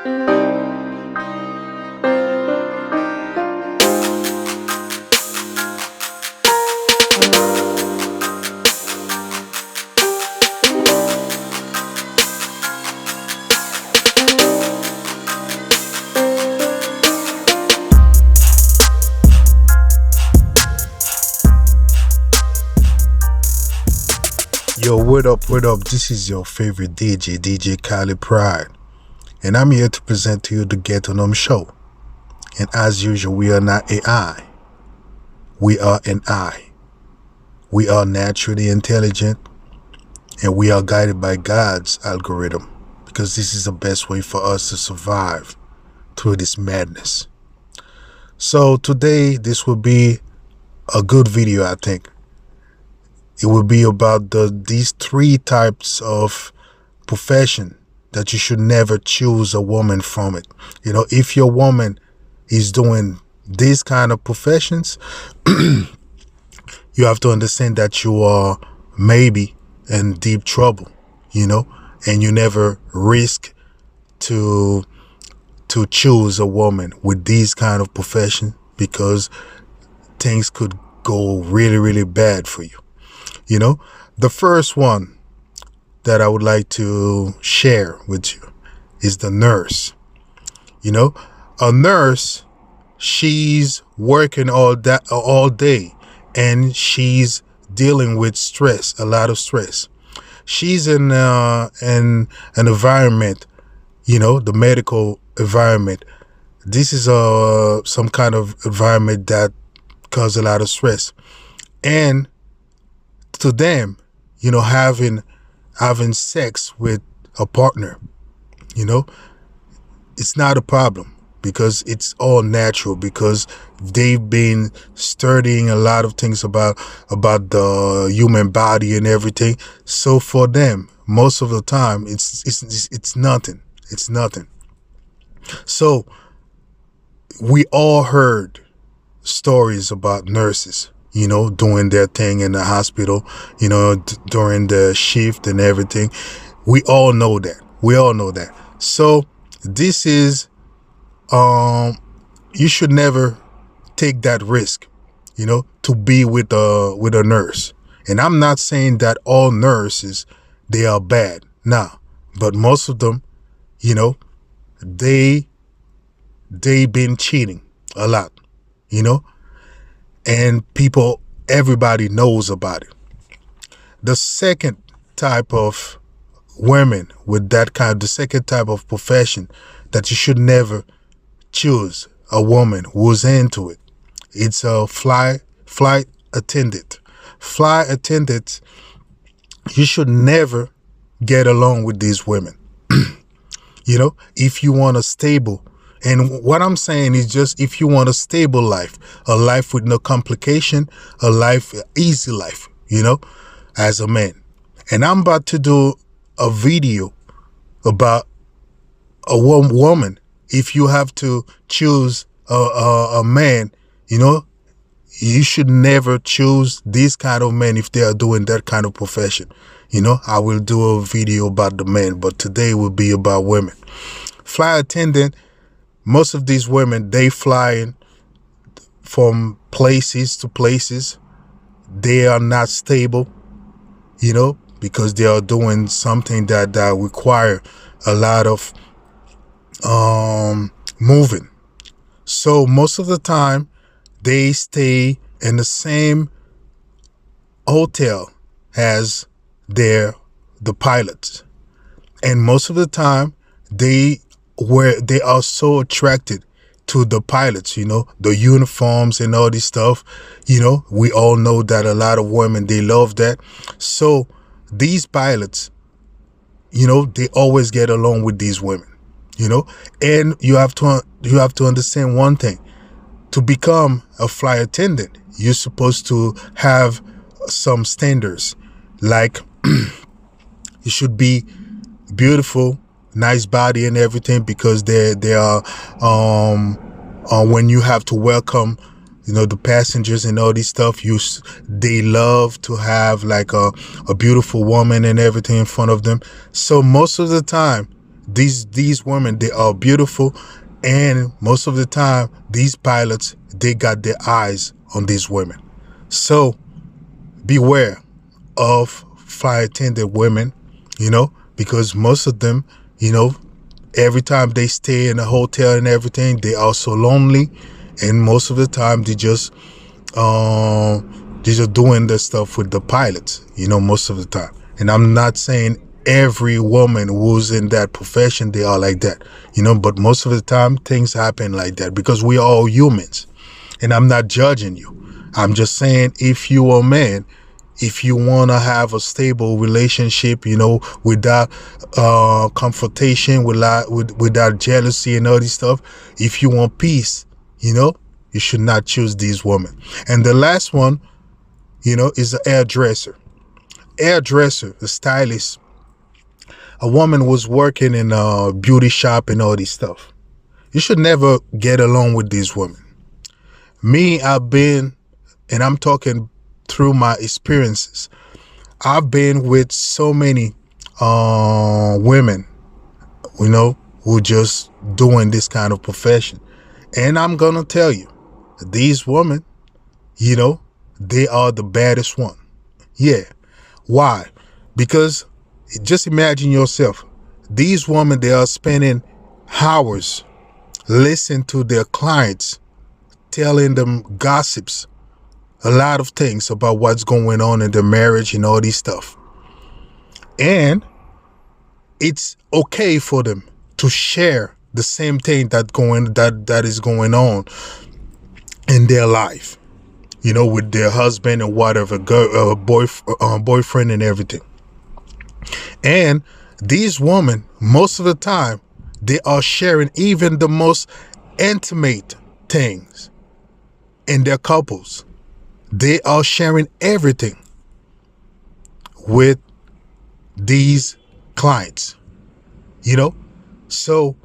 Yo, what up, what up? This is your favorite DJ Kali Pride. And I'm here to present to you the Ghettonome Show. And as usual, we are not AI. We are an I. We are naturally intelligent. And we are guided by God's algorithm. Because this is the best way for us to survive through this madness. So today, this will be a good video, I think. It will be about these three types of profession that you should never choose a woman from it. You know, if your woman is doing these kind of professions, you have to understand that you are maybe in deep trouble, you know, and you never risk to choose a woman with these kind of profession because things could go really, really bad for you. You know, the first one that I would like to share with you is the nurse. You know, a nurse, she's working all day and she's dealing with stress, a lot of stress. She's in an environment, you know, the medical environment. This is some kind of environment that causes a lot of stress. And to them, you know, having sex with a partner, you know, it's not a problem because it's all natural, because they've been studying a lot of things about the human body and everything. So for them, most of the time, it's nothing. It's nothing. So we all heard stories about nurses, you know, doing their thing in the hospital, you know, during the shift and everything. We all know that. We all know that. So this is, you should never take that risk, you know, to be with a nurse. And I'm not saying that all nurses, they are bad. Nah, but most of them, you know, they been cheating a lot, you know. And everybody knows about it. The second type of women with the second type of profession that you should never choose a woman who's into it. It's a flight attendant. Flight attendants, you should never get along with these women. You know, if you want a stable. And what I'm saying is just if you want a stable life, a life with no complication, easy life, you know, as a man. And I'm about to do a video about a woman. If you have to choose a man, you know, you should never choose these kind of men if they are doing that kind of profession. You know, I will do a video about the men, but today will be about women. Flight attendant. Most of these women, they flying from places to places. They are not stable, you know, because they are doing something that require a lot of moving. So most of the time, they stay in the same hotel as the pilots. And most of the time, they are so attracted to the pilots, you know, the uniforms and all this stuff. You know, we all know that a lot of women, they love that. So these pilots, you know, they always get along with these women, you know. And you have to understand one thing. To become a flight attendant, you're supposed to have some standards. Like you should be beautiful, nice body and everything, because they are when you have to welcome, you know, the passengers and all this stuff, they love to have like a beautiful woman and everything in front of them. So most of the time, These women, they are beautiful, and most of the time these pilots, they got their eyes on these women. So beware of flight attendant women, because most of them, every time they stay in a hotel and everything, they are so lonely, and most of the time they're just doing the stuff with the pilots, most of the time. And I'm not saying every woman who's in that profession, they are like that, but most of the time things happen like that because we are all humans. And I'm not judging you. I'm just saying, if you are a man, if you want to have a stable relationship, without confrontation, without jealousy and all this stuff, if you want peace, you should not choose these women. And the last one, is the hairdresser. Hairdresser, the stylist. A woman was working in a beauty shop and all this stuff. You should never get along with these women. Me, I've been, and I'm talking through my experiences, I've been with so many women, who just doing this kind of profession. And I'm going to tell you, these women, they are the baddest one. Yeah. Why? Because just imagine yourself. These women, they are spending hours listening to their clients, telling them gossips, a lot of things about what's going on in their marriage and all this stuff. And it's okay for them to share the same thing that is going on in their life, with their husband and whatever, boyfriend and everything. And these women, most of the time, they are sharing even the most intimate things in their couples. They are sharing everything with these clients, So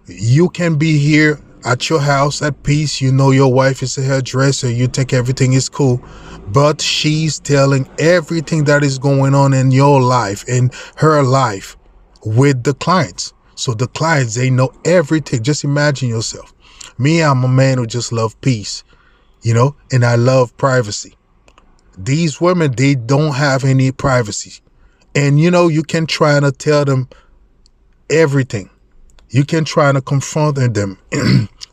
you can be here at your house at peace. Your wife is a hairdresser. You think everything is cool. But she's telling everything that is going on in your life, in her life, with the clients. So the clients, they know everything. Just imagine yourself. Me, I'm a man who just love peace, and I love privacy. These women, they don't have any privacy. And, you can try to tell them everything. You can try to confront them,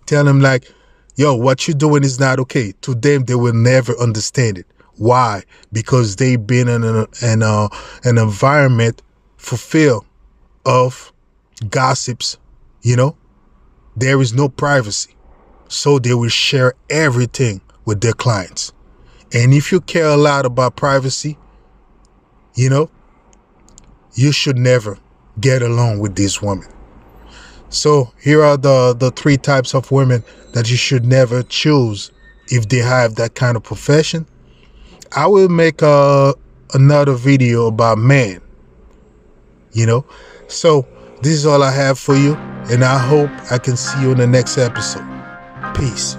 tell them like, yo, what you're doing is not okay. To them, they will never understand it. Why? Because they've been in an environment fulfilled of gossips, There is no privacy. So they will share everything with their clients. And if you care a lot about privacy, you should never get along with these women. So here are the three types of women that you should never choose if they have that kind of profession. I will make another video about men, So this is all I have for you, and I hope I can see you in the next episode. Peace.